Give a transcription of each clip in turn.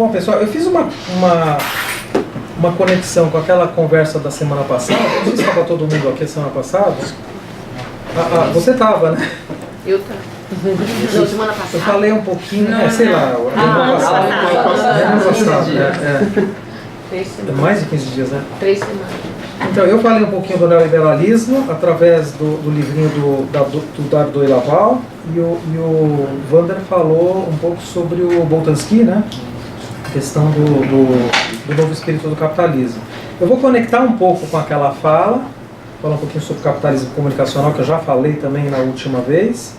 Bom, pessoal, eu fiz uma conexão com aquela conversa da semana passada. Não sei se estava todo mundo aqui semana passada. Você estava, né? Eu estava. Não, semana passada. Eu falei um pouquinho, sei lá, é mais de 15 dias, né? 3 semanas. Então, eu falei um pouquinho do neoliberalismo através do livrinho do Dardo e Laval, e o Wander falou um pouco sobre o Boltanski, né? A questão do novo espírito do capitalismo. Eu vou conectar um pouco com aquela fala, falar um pouquinho sobre capitalismo comunicacional, que eu já falei também na última vez.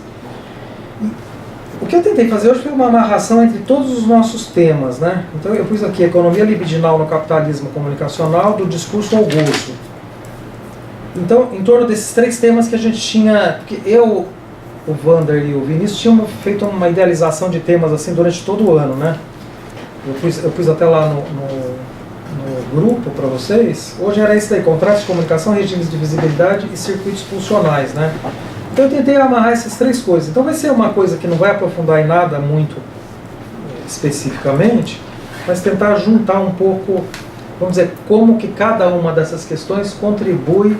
O que eu tentei fazer hoje foi uma amarração entre todos os nossos temas, né? Então eu pus aqui economia libidinal no capitalismo comunicacional, do discurso ao gozo. Então, em torno desses 3 temas que a gente tinha, porque eu, o Wander e o Vinícius tínhamos feito uma idealização de temas assim durante todo o ano, né? Eu pus até lá no grupo para vocês. Hoje era isso daí, contratos de comunicação, regimes de visibilidade e circuitos pulsionais, né? Então eu tentei amarrar essas 3 coisas. Então vai ser uma coisa que não vai aprofundar em nada muito especificamente, mas tentar juntar um pouco, vamos dizer, como que cada uma dessas questões contribui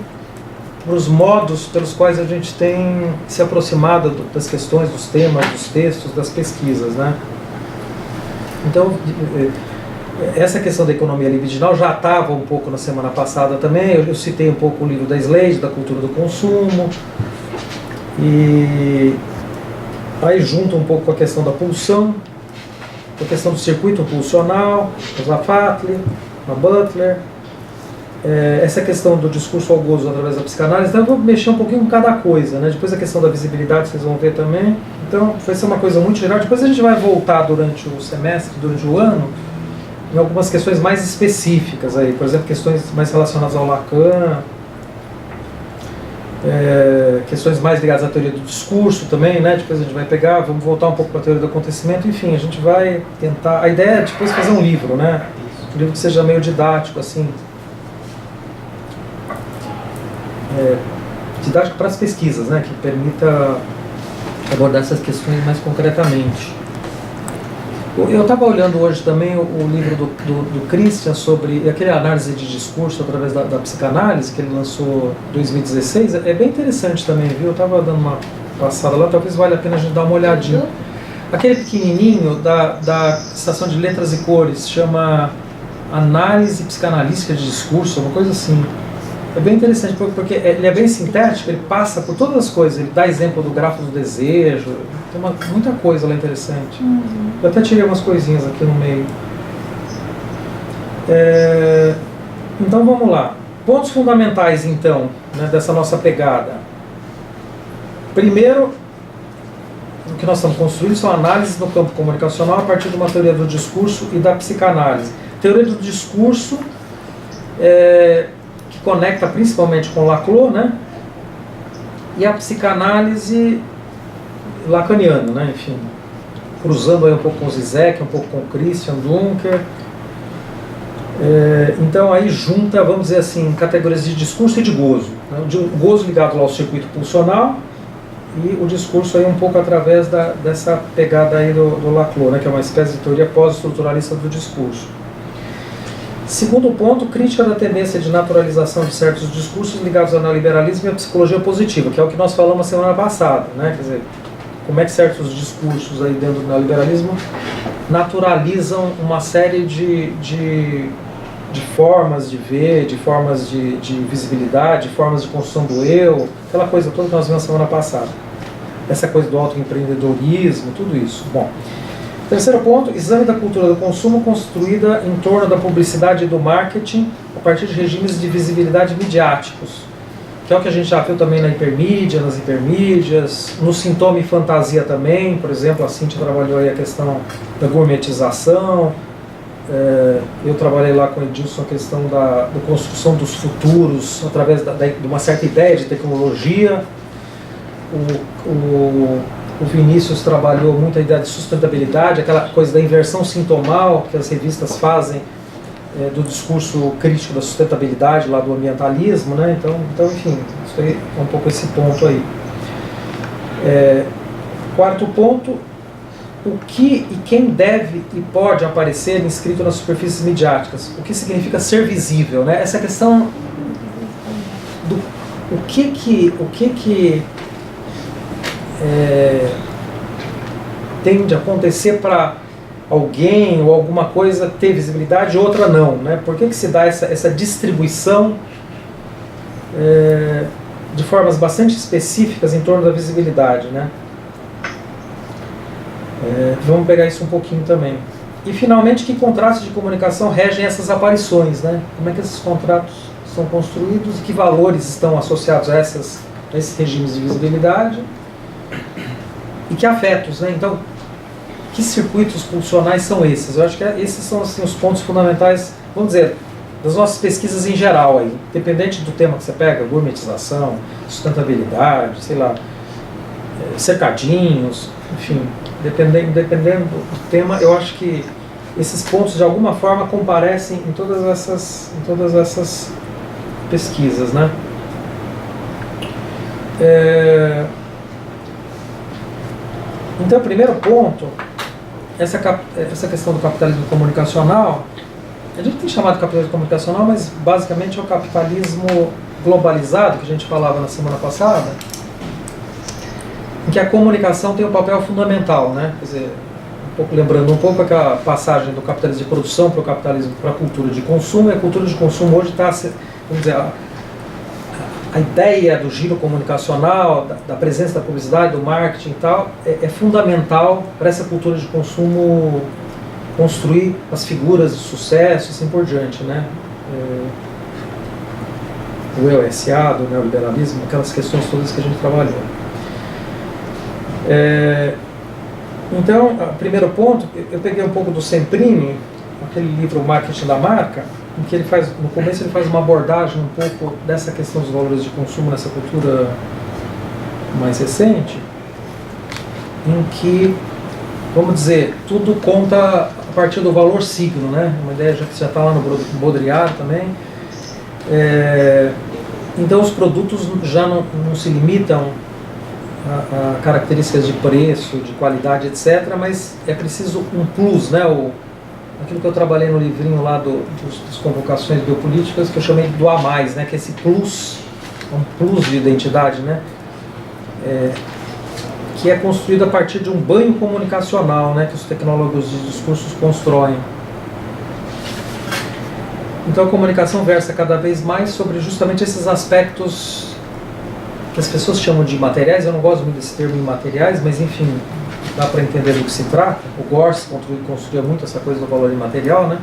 para os modos pelos quais a gente tem se aproximado das questões, dos temas, dos textos, das pesquisas, né? Então, essa questão da economia libidinal já estava um pouco na semana passada também. Eu citei um pouco o livro da Slade, da cultura do consumo. E aí junto um pouco com a questão da pulsão, com a questão do circuito pulsional, a Zafatli, a Butler, essa questão do discurso ao gozo através da psicanálise. Então eu vou mexer um pouquinho com cada coisa, né? Depois a questão da visibilidade vocês vão ver também. Então vai ser uma coisa muito geral. Depois a gente vai voltar durante o semestre, durante o ano, em algumas questões mais específicas aí, por exemplo, questões mais relacionadas ao Lacan, questões mais ligadas à teoria do discurso também, né? Depois a gente vai pegar, vamos voltar um pouco para a teoria do acontecimento, enfim, a gente vai tentar. A ideia é depois fazer um livro, né? Um livro que seja meio didático, assim. Didático para as pesquisas, né? Que permita abordar essas questões mais concretamente. Eu estava olhando hoje também o livro do Christian sobre aquele análise de discurso através da psicanálise que ele lançou em 2016. É bem interessante também, viu? Eu estava dando uma passada lá, talvez valha a pena a gente dar uma olhadinha. Aquele pequenininho da Estação de Letras e Cores, chama Análise Psicanalística de Discurso, uma coisa assim. É bem interessante porque ele é bem sintético, ele passa por todas as coisas, ele dá exemplo do grafo do desejo, tem muita coisa lá interessante. Eu até tirei umas coisinhas aqui no meio. Então vamos lá. Pontos fundamentais então, né, dessa nossa pegada. Primeiro, o que nós estamos construindo são análises no campo comunicacional a partir de uma teoria do discurso e da psicanálise. Teoria do discurso que conecta principalmente com Laclau, né? E a psicanálise lacaniana, né? Enfim, cruzando aí um pouco com Zizek, um pouco com Christian Dunker. Então aí junta, vamos dizer assim, categorias de discurso e de gozo, né? O gozo ligado lá ao circuito pulsional e o discurso aí um pouco através dessa pegada aí do Laclau, né? Que é uma espécie de teoria pós-estruturalista do discurso. Segundo ponto, crítica da tendência de naturalização de certos discursos ligados ao neoliberalismo e à psicologia positiva, que é o que nós falamos a semana passada, né? Quer dizer, como é que certos discursos aí dentro do neoliberalismo naturalizam uma série de formas de ver, de formas de visibilidade, de formas de construção do eu, aquela coisa toda que nós vimos a semana passada. Essa coisa do autoempreendedorismo, tudo isso. Bom. Terceiro ponto, exame da cultura do consumo construída em torno da publicidade e do marketing a partir de regimes de visibilidade midiáticos, que é o que a gente já viu também na hipermídia, nas hipermídias, no sintoma e fantasia também. Por exemplo, a Cíntia trabalhou aí a questão da gourmetização, eu trabalhei lá com o Edilson a questão da construção dos futuros através de uma certa ideia de tecnologia. O Vinícius trabalhou muito a ideia de sustentabilidade, aquela coisa da inversão sintomal que as revistas fazem do discurso crítico da sustentabilidade, lá do ambientalismo, né? Então enfim, isso aí é um pouco esse ponto aí. Quarto ponto, o que e quem deve e pode aparecer inscrito nas superfícies midiáticas, o que significa ser visível, né? Essa questão do o que tende a acontecer para alguém ou alguma coisa ter visibilidade e outra não, né? Por que se dá essa distribuição de formas bastante específicas em torno da visibilidade, né? Vamos pegar isso um pouquinho também. E finalmente, que contratos de comunicação regem essas aparições, né? Como é que esses contratos são construídos e que valores estão associados a esses regimes de visibilidade e que afetos, né? Então, que circuitos pulsionais são esses? Eu acho que esses são assim, os pontos fundamentais, vamos dizer, das nossas pesquisas em geral, aí, independente do tema que você pega, gourmetização, sustentabilidade, sei lá, cercadinhos, enfim, dependendo do tema, eu acho que esses pontos de alguma forma comparecem em todas essas pesquisas, né? Então, o primeiro ponto, essa questão do capitalismo comunicacional, a gente tem chamado de capitalismo comunicacional, mas basicamente é o capitalismo globalizado, que a gente falava na semana passada, em que a comunicação tem um papel fundamental, né? Quer dizer, lembrando um pouco aquela passagem do capitalismo de produção para o capitalismo para a cultura de consumo, e a cultura de consumo hoje está, vamos dizer, a ideia do giro comunicacional, da presença da publicidade, do marketing e tal, é fundamental para essa cultura de consumo construir as figuras de sucesso e assim por diante, né? O EOSA, do neoliberalismo, aquelas questões todas que a gente trabalhou. Então, o primeiro ponto, eu peguei um pouco do Semprini, aquele livro O Marketing da Marca, em que ele faz, no começo ele faz uma abordagem um pouco dessa questão dos valores de consumo nessa cultura mais recente, em que, vamos dizer, tudo conta a partir do valor signo, né? Uma ideia que já está lá no Baudrillard também. Então os produtos já não se limitam a características de preço, de qualidade, etc., mas é preciso um plus, né? Aquilo que eu trabalhei no livrinho lá das convocações biopolíticas, que eu chamei do A+, né? Que é esse plus, um plus de identidade, né? Que é construído a partir de um banho comunicacional, né? Que os tecnólogos de discursos constroem. Então a comunicação versa cada vez mais sobre justamente esses aspectos que as pessoas chamam de materiais. Eu não gosto muito desse termo imateriais, mas enfim, dá para entender do que se trata. O Gortz construía muito essa coisa do valor imaterial, né?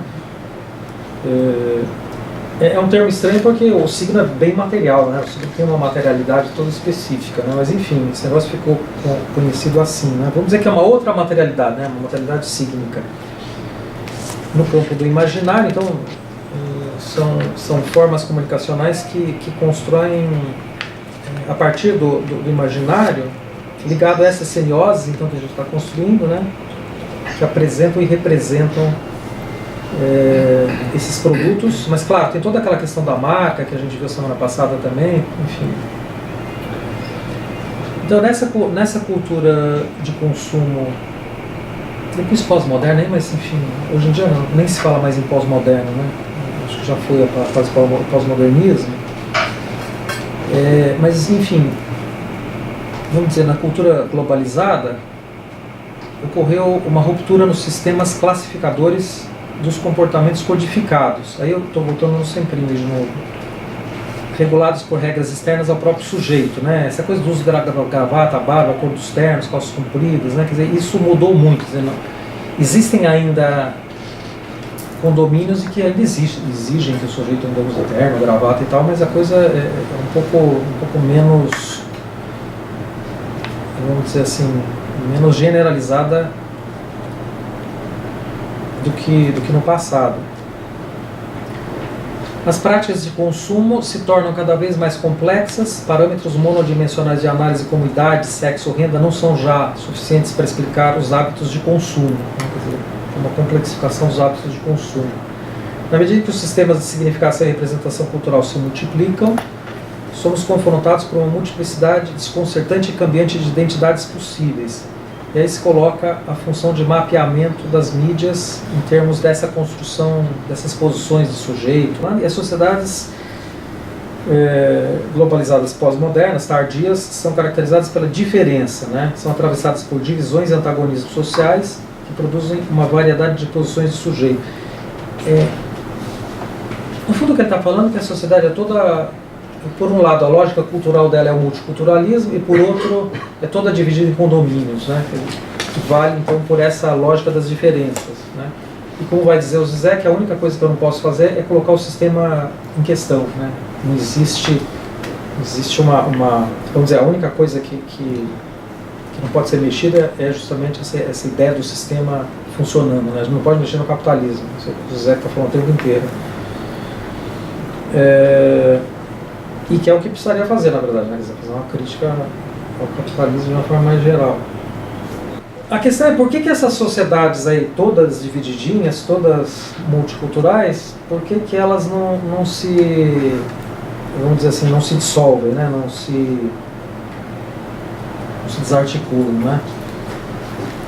É um termo estranho porque o signo é bem material, né? O signo tem uma materialidade toda específica, né? Mas enfim, esse negócio ficou conhecido assim, né? Vamos dizer que é uma outra materialidade, né? Uma materialidade sígnica. No campo do imaginário, então, são formas comunicacionais que constroem a partir do imaginário, ligado a essas semioses, então, que a gente está construindo, né? Que apresentam e representam esses produtos, mas claro, tem toda aquela questão da marca que a gente viu semana passada também, enfim. Então nessa cultura de consumo, depois pós-moderna, mas enfim, hoje em dia nem se fala mais em pós-moderno, né? Acho que já foi a fase pós-modernismo, mas enfim, vamos dizer, na cultura globalizada ocorreu uma ruptura nos sistemas classificadores dos comportamentos codificados. Aí eu estou voltando no Semprini de novo. Regulados por regras externas ao próprio sujeito, né? Essa coisa do uso da gravata, a barba, a cor dos ternos, calças compridas, né? Quer dizer, isso mudou muito. Quer dizer, existem ainda condomínios que ainda exigem que o sujeito ainda use terno, gravata e tal, mas a coisa é um pouco menos, vamos dizer assim, menos generalizada do que no passado. As práticas de consumo se tornam cada vez mais complexas, parâmetros monodimensionais de análise como idade, sexo ou renda não são já suficientes para explicar os hábitos de consumo, quer dizer, uma complexificação dos hábitos de consumo. Na medida que os sistemas de significação e representação cultural se multiplicam, somos confrontados por uma multiplicidade desconcertante e cambiante de identidades possíveis. E aí se coloca a função de mapeamento das mídias em termos dessa construção, dessas posições de sujeito. Né? E as sociedades globalizadas pós-modernas, tardias, são caracterizadas pela diferença, né? São atravessadas por divisões e antagonismos sociais que produzem uma variedade de posições de sujeito. No fundo, o que ele está falando é que a sociedade é toda, por um lado, a lógica cultural dela é o multiculturalismo, e por outro, é toda dividida em condomínios, né? Que vale, então, por essa lógica das diferenças, né? E como vai dizer o Zizek, a única coisa que eu não posso fazer é colocar o sistema em questão, né? Não existe vamos dizer, a única coisa que não pode ser mexida é justamente essa ideia do sistema funcionando, né? A gente não pode mexer no capitalismo, o Zizek está falando o tempo inteiro. E que é o que precisaria fazer, na verdade, né? Fazer uma crítica ao capitalismo de uma forma mais geral. A questão é por que essas sociedades aí, todas divididinhas, todas multiculturais, por que elas não se, vamos dizer assim, não se dissolvem, né? não se desarticulam, né?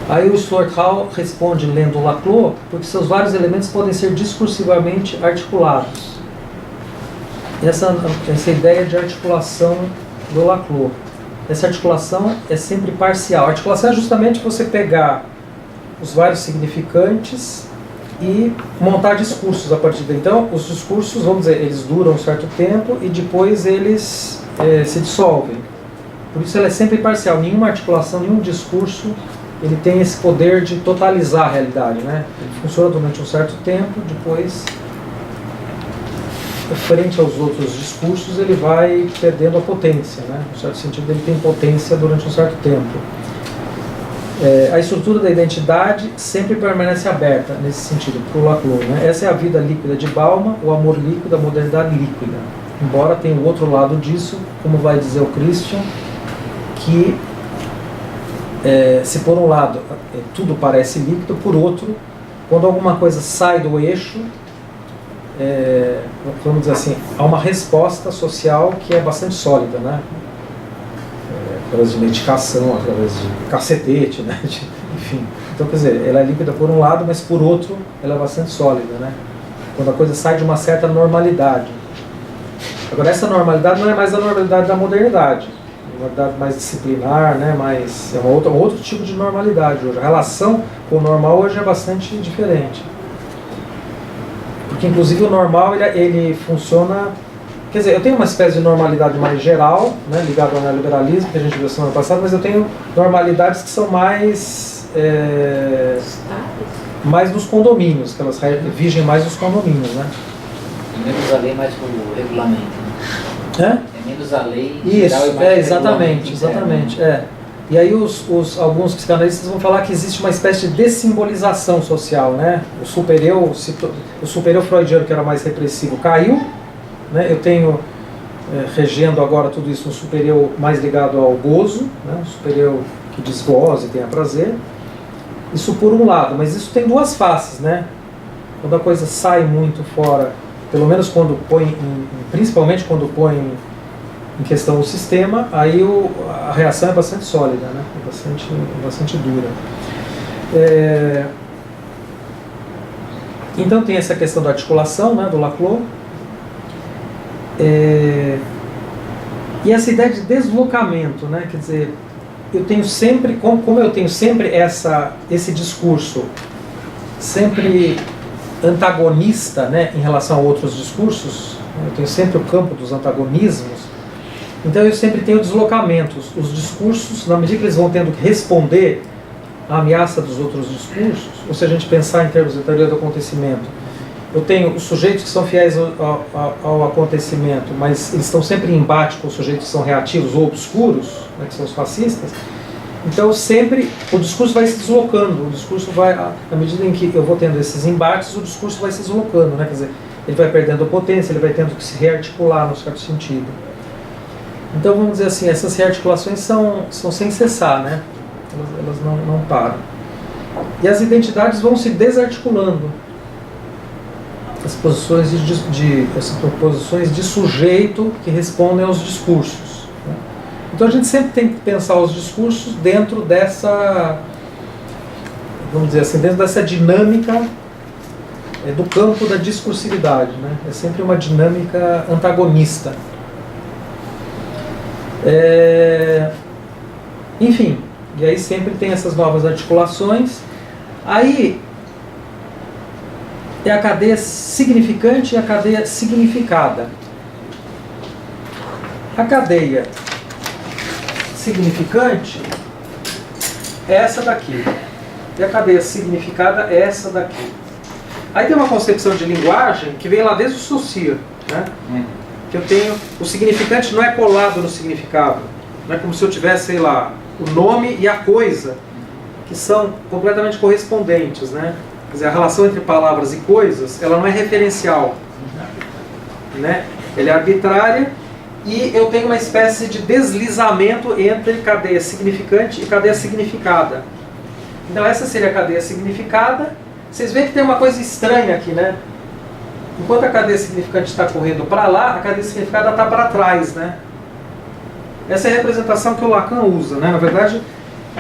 Aí o Stuart Hall responde lendo Laclau, porque seus vários elementos podem ser discursivamente articulados. Essa ideia de articulação do Laclau. Essa articulação é sempre parcial. A articulação é justamente você pegar os vários significantes e montar discursos a partir daí. Então, os discursos, vamos dizer, eles duram um certo tempo e depois eles se dissolvem. Por isso ela é sempre parcial. Nenhuma articulação, nenhum discurso, ele tem esse poder de totalizar a realidade, né? Ele funciona durante um certo tempo, depois, frente aos outros discursos, ele vai perdendo a potência, né? No certo sentido, ele tem potência durante um certo tempo. A estrutura da identidade sempre permanece aberta, nesse sentido, para o Laclau, né? Essa é a vida líquida de Bauman, o amor líquido, a modernidade líquida. Embora tenha o outro lado disso, como vai dizer o Christian, que se por um lado tudo parece líquido, por outro, quando alguma coisa sai do eixo, vamos dizer assim, há uma resposta social que é bastante sólida, né? Através de medicação, através de cacetete, né? Enfim. Então, quer dizer, ela é líquida por um lado, mas por outro, ela é bastante sólida, né? Quando a coisa sai de uma certa normalidade. Agora, essa normalidade não é mais a normalidade da modernidade. Uma normalidade mais disciplinar, né? Mais, um outro tipo de normalidade hoje. A relação com o normal hoje é bastante diferente. Porque, inclusive, o normal, ele funciona... Quer dizer, eu tenho uma espécie de normalidade mais geral, né, ligada ao neoliberalismo, que a gente viu semana passada, mas eu tenho normalidades que são mais nos condomínios, que elas vigem mais nos condomínios, né? É menos a lei, mais o regulamento, né? É menos a lei geral e mais exatamente, exatamente. E aí alguns psicanalistas vão falar que existe uma espécie de dessimbolização social, né? O super-eu freudiano, que era mais repressivo, caiu, né? Eu tenho, regendo agora tudo isso, um super-eu mais ligado ao gozo, né? Um super-eu que desgoza e tenha prazer. Isso por um lado, mas isso tem duas faces, né? Quando a coisa sai muito fora, pelo menos quando principalmente quando põe em questão o sistema, aí a reação é bastante sólida, né? É bastante dura. Então tem essa questão da articulação, né, do Laclau. E essa ideia de deslocamento, né? Quer dizer, eu tenho sempre, como eu tenho sempre esse discurso sempre antagonista, né, em relação a outros discursos, eu tenho sempre o campo dos antagonismos, então eu sempre tenho deslocamentos. Os discursos, na medida que eles vão tendo que responder à ameaça dos outros discursos, ou se a gente pensar em termos de teoria do acontecimento, eu tenho os sujeitos que são fiéis ao acontecimento, mas eles estão sempre em embate com os sujeitos que são reativos ou obscuros, né, que são os fascistas. Então sempre o discurso vai se deslocando, o discurso vai, à medida em que eu vou tendo esses embates, o discurso vai se deslocando, né? Quer dizer, ele vai perdendo a potência, ele vai tendo que se rearticular no certo sentido. Então vamos dizer assim, essas rearticulações são sem cessar, né? Elas não param. E as identidades vão se desarticulando. As proposições de sujeito que respondem aos discursos, né? Então a gente sempre tem que pensar os discursos dentro dessa, vamos dizer assim, dentro dessa dinâmica do campo da discursividade, né? É sempre uma dinâmica antagonista. Enfim, e aí sempre tem essas novas articulações. Aí é a cadeia significante e a cadeia significada. A cadeia significante é essa daqui. E a cadeia significada é essa daqui. Aí tem uma concepção de linguagem que vem lá desde o Saussure, né? Que eu tenho, o significante não é colado no significado. Não é como se eu tivesse, sei lá, o nome e a coisa, que são completamente correspondentes, né? Quer dizer, a relação entre palavras e coisas, ela não é referencial, né? Ela é arbitrária e eu tenho uma espécie de deslizamento entre cadeia significante e cadeia significada. Então essa seria a cadeia significada. Vocês veem que tem uma coisa estranha aqui, né? Enquanto a cadeia significante está correndo para lá, a cadeia significada está para trás, né? Essa é a representação que o Lacan usa, né? Na verdade,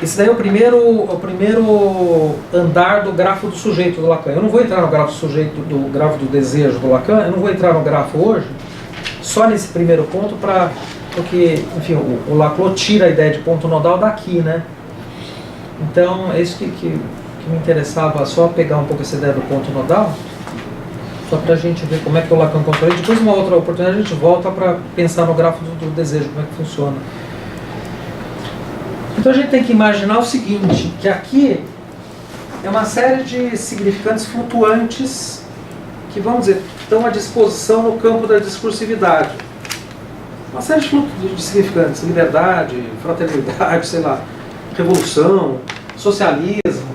esse daí é o primeiro andar do grafo do sujeito do Lacan. Eu não vou entrar no grafo do sujeito, do grafo do desejo do Lacan, eu não vou entrar no grafo hoje, só nesse primeiro ponto, porque, enfim, o Lacan tira a ideia de ponto nodal daqui, né? Então, é isso que me interessava, só pegar um pouco essa ideia do ponto nodal, só para a gente ver como é que o Lacan controla. Depois, uma outra oportunidade, a gente volta para pensar no grafo do desejo, como é que funciona. Então a gente tem que imaginar o seguinte, que aqui é uma série de significantes flutuantes que, vamos dizer, estão à disposição no campo da discursividade. Uma série de significantes, liberdade, fraternidade, sei lá, revolução, socialismo.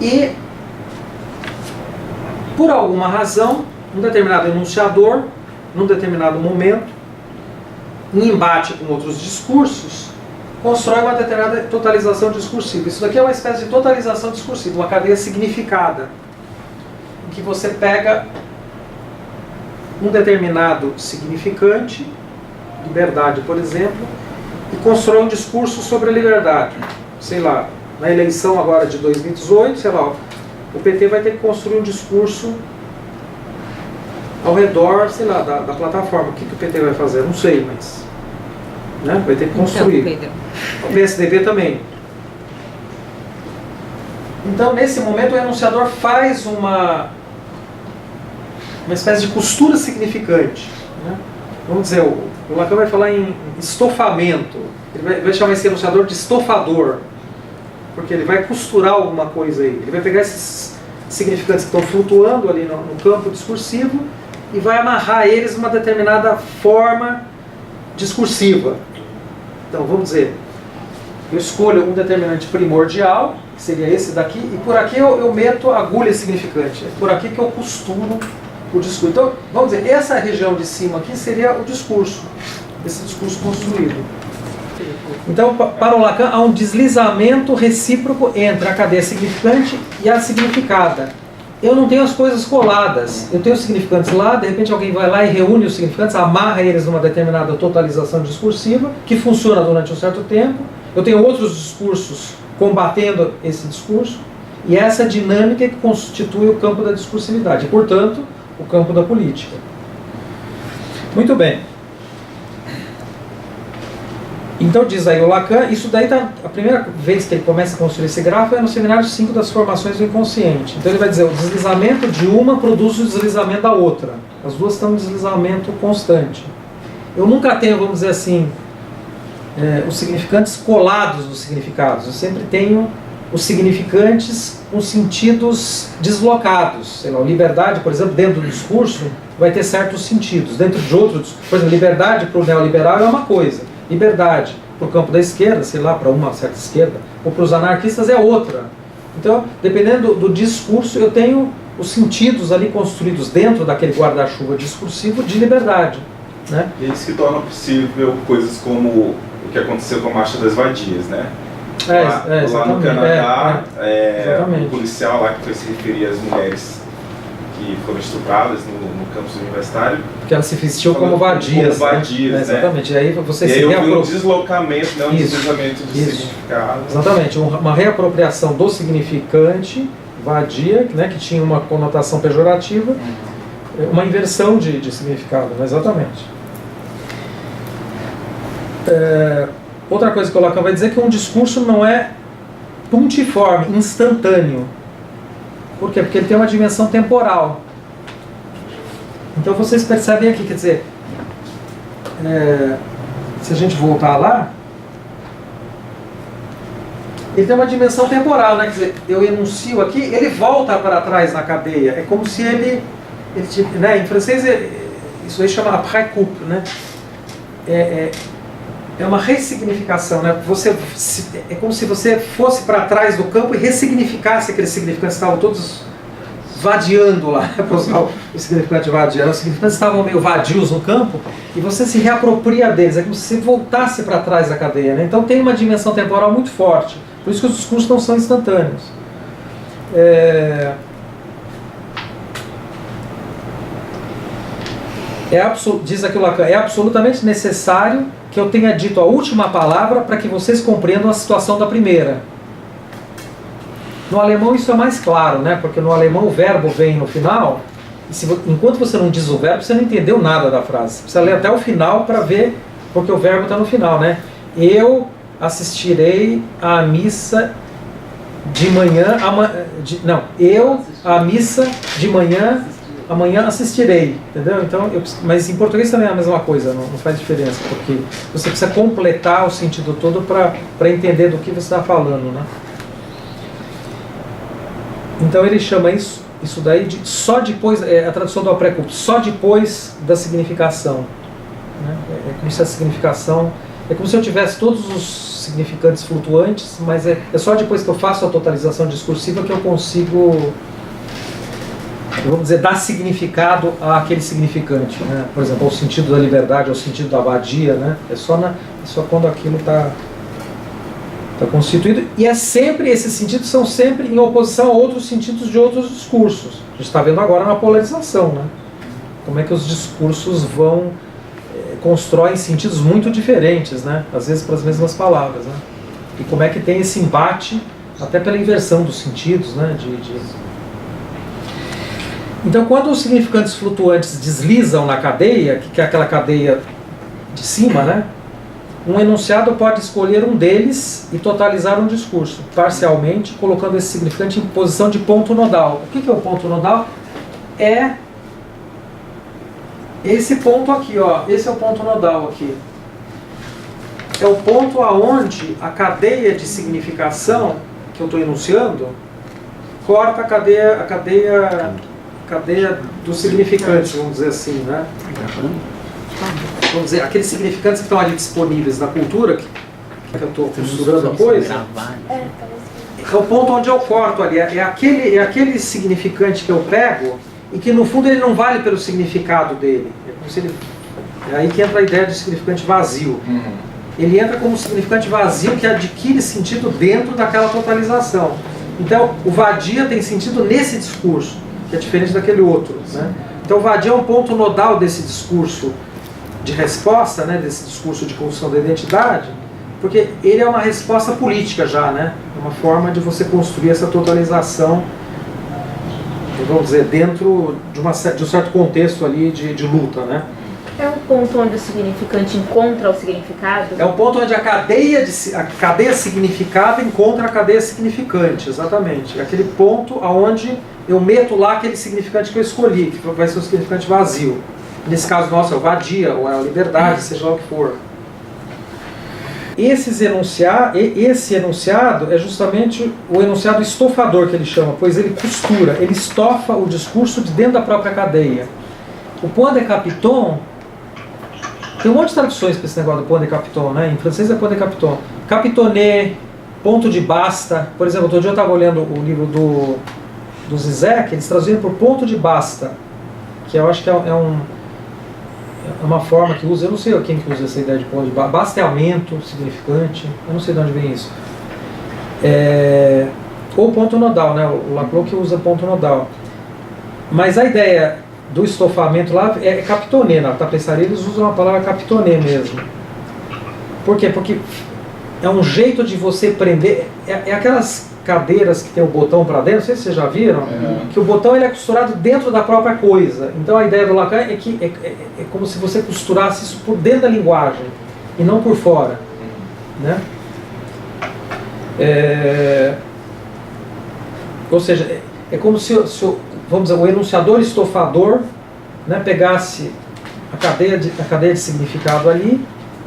E, por alguma razão, um determinado enunciador, num determinado momento, em embate com outros discursos, constrói uma determinada totalização discursiva. Isso daqui é uma espécie de totalização discursiva, uma cadeia significada, em que você pega um determinado significante, liberdade, por exemplo, e constrói um discurso sobre a liberdade. Sei lá, na eleição agora de 2018, sei lá, o PT vai ter que construir um discurso ao redor, sei lá, da plataforma. O que o PT vai fazer? Não sei, mas... né? Vai ter que construir. O PSDB também. Então, nesse momento, o enunciador faz uma espécie de costura significante, né? Vamos dizer, o Lacan vai falar em estofamento. Ele vai chamar esse enunciador de estofador, porque ele vai costurar alguma coisa aí. Ele vai pegar esses significantes que estão flutuando ali no campo discursivo e vai amarrar eles numa determinada forma discursiva. Então, vamos dizer, eu escolho um determinante primordial, que seria esse daqui, e por aqui eu meto a agulha significante. É por aqui que eu costuro o discurso. Então, vamos dizer, essa região de cima aqui seria o discurso, esse discurso construído. Então, para o Lacan, há um deslizamento recíproco entre a cadeia significante e a significada. Eu não tenho as coisas coladas. Eu tenho os significantes lá, de repente alguém vai lá e reúne os significantes, amarra eles numa determinada totalização discursiva, que funciona durante um certo tempo. Eu tenho outros discursos combatendo esse discurso, e essa dinâmica que constitui o campo da discursividade, e, portanto, o campo da política. Muito bem. Então diz aí o Lacan, isso daí tá, a primeira vez que ele começa a construir esse grafo é no seminário 5 das formações do inconsciente. Então ele vai dizer, o deslizamento de uma produz o deslizamento da outra. As duas estão em deslizamento constante. Eu nunca tenho, vamos dizer assim, os significantes colados nos significados. Eu sempre tenho os significantes com sentidos deslocados. Sei lá, liberdade, por exemplo, dentro do discurso, vai ter certos sentidos. Dentro de outros, por exemplo, liberdade para o neoliberal é uma coisa. Liberdade para o campo da esquerda, sei lá, para uma certa esquerda, ou para os anarquistas é outra. Então, dependendo do discurso, eu tenho os sentidos ali construídos dentro daquele guarda-chuva discursivo de liberdade, né? E isso que torna possível coisas como o que aconteceu com a Marcha das Vadias, né? Lá no Canadá, o policial lá que foi se referir às mulheres que foram estupradas no campus universitário. Porque elas se vestiam como vadias. Como vadias, né? Exatamente. E aí você e aí eu vi um deslocamento, né? Um deslizamento de significado. Exatamente. Uma reapropriação do significante, vadia, né? Que tinha uma conotação pejorativa, uma inversão de significado, né? Exatamente. Outra coisa que o Lacan vai dizer é que um discurso não é pontiforme, instantâneo. Por quê? Porque ele tem uma dimensão temporal. Então vocês percebem aqui, quer dizer, se a gente voltar lá, ele tem uma dimensão temporal, né? Quer dizer, eu enuncio aqui, ele volta para trás na cadeia. É como se ele né? Em francês, isso aí chama après coup, né? É uma ressignificação, né? É como se você fosse para trás do campo e ressignificasse aqueles significantes que estavam todos vadiando lá, para usar o significante vadio. Os significantes estavam meio vadios no campo e você se reapropria deles, é como se você voltasse para trás da cadeia, né? Então tem uma dimensão temporal muito forte, por isso que os discursos não são instantâneos. Diz aqui o Lacan, é absolutamente necessário que eu tenha dito a última palavra para que vocês compreendam a situação da primeira. No alemão isso é mais claro, né? Porque no alemão o verbo vem no final, e enquanto você não diz o verbo, você não entendeu nada da frase. Você precisa ler até o final para ver, porque o verbo está no final, né? Eu assistirei à missa de manhã... eu à missa de manhã... Amanhã assistirei, entendeu? Então, mas em português também é a mesma coisa, não faz diferença, porque você precisa completar o sentido todo para entender do que você está falando, né? Então ele chama isso daí de só depois, a tradução do après coup, só depois da significação, né? É como se a significação, é como se eu tivesse todos os significantes flutuantes, mas é só depois que eu faço a totalização discursiva que eu consigo, vamos dizer, dar significado àquele significante, né? Por exemplo, ao sentido da liberdade, ao sentido da vadia, né? É só quando aquilo está constituído. E esses sentidos são sempre em oposição a outros sentidos de outros discursos. A gente está vendo agora uma polarização, né? Como é que os discursos constroem sentidos muito diferentes, né? Às vezes para as mesmas palavras, né? E como é que tem esse embate, até pela inversão dos sentidos, né? Então, quando os significantes flutuantes deslizam na cadeia, que é aquela cadeia de cima, né? Um enunciado pode escolher um deles e totalizar um discurso, parcialmente, colocando esse significante em posição de ponto nodal. O que é o ponto nodal? É esse ponto aqui, ó. Esse é o ponto nodal aqui. É o ponto aonde a cadeia de significação que eu estou enunciando corta a cadeia dos significantes, vamos dizer assim, né? Vamos dizer, aqueles significantes que estão ali disponíveis na cultura, que eu estou costurando a coisa, é o ponto onde eu corto ali, é aquele significante que eu pego e que no fundo ele não vale pelo significado dele. É aí que entra a ideia de significante vazio. Ele entra como significante vazio que adquire sentido dentro daquela totalização. Então, o vadia tem sentido nesse discurso, que é diferente daquele outro, né? Então o vadia é um ponto nodal desse discurso de resposta, né, desse discurso de construção da identidade, porque ele é uma resposta política já, né? É uma forma de você construir essa totalização, vamos dizer, dentro de um certo contexto ali de luta, né? É um ponto onde o significante encontra o significado? É um ponto onde a cadeia significada encontra a cadeia significante, exatamente. É aquele ponto onde eu meto lá aquele significante que eu escolhi, que vai ser um significante vazio. Nesse caso nosso é o vadia, ou é a liberdade, seja lá o que for. Esse enunciado é justamente o enunciado estofador que ele chama, pois ele costura, ele estofa o discurso de dentro da própria cadeia. O point de capiton, tem um monte de traduções para esse negócio do point de capiton, né? Em francês é point de capiton. Capitonné, ponto de basta. Por exemplo, outro dia eu estava olhando o livro do Zizek, eles traduziram por ponto de basta, que eu acho que é uma forma que usa, eu não sei quem que usa essa ideia de ponto de basta. Basta é aumento, significante, eu não sei de onde vem isso. Ou ponto nodal, né? O Laclau que usa ponto nodal. Mas a ideia do estofamento lá é capitonê. Na tapeçaria eles usam a palavra capitonê mesmo. Por quê? Porque é um jeito de você prender. É aquelas cadeiras que tem o botão para dentro, não sei se vocês já viram, que o botão ele é costurado dentro da própria coisa. Então a ideia do Lacan é que é como se você costurasse isso por dentro da linguagem e não por fora, né? Ou seja, é como se vamos dizer, o enunciador estofador, né, pegasse a cadeia de significado ali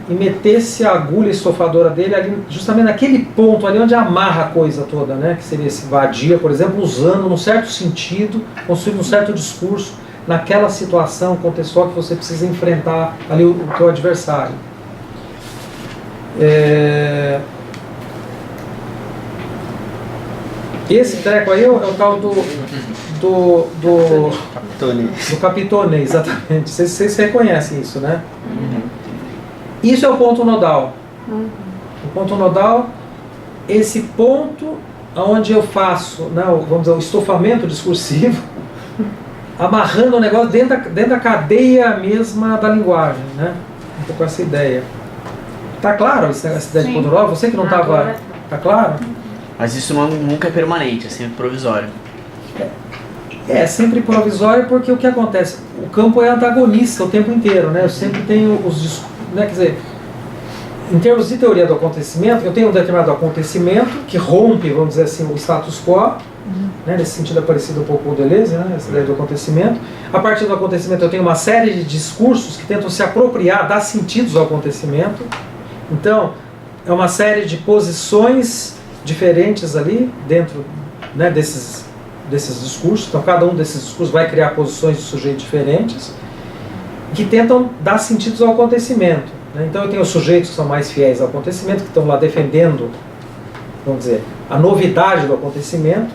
e metesse a agulha estofadora dele ali, justamente naquele ponto ali onde amarra a coisa toda, né, que seria esse vadia, por exemplo, usando num certo sentido, construindo um certo discurso naquela situação contextual que você precisa enfrentar ali o teu adversário. Esse treco aí é o tal do Capitone, exatamente. Vocês reconhecem isso, né? Isso é o ponto nodal. O ponto nodal, esse ponto onde eu faço, né, vamos dizer, o estofamento discursivo, amarrando o negócio dentro da cadeia mesma da linguagem, né? Um pouco essa ideia. Tá claro essa ideia de ponto nodal? Você que não estava... Tá claro? Mas isso nunca é permanente, é sempre provisório. É sempre provisório porque o que acontece? O campo é antagonista o tempo inteiro, né? Eu sempre tenho os... Né? Quer dizer, em termos de teoria do acontecimento, eu tenho um determinado acontecimento que rompe, vamos dizer assim, o status quo, né? Nesse sentido é parecido um pouco com o Deleuze, né? Essa ideia do acontecimento. A partir do acontecimento eu tenho uma série de discursos que tentam se apropriar, dar sentidos ao acontecimento. Então, é uma série de posições diferentes ali dentro, né, desses discursos. Então cada um desses discursos vai criar posições de sujeitos diferentes que tentam dar sentidos ao acontecimento, né? Então eu tenho os sujeitos que são mais fiéis ao acontecimento, que estão lá defendendo, vamos dizer, a novidade do acontecimento,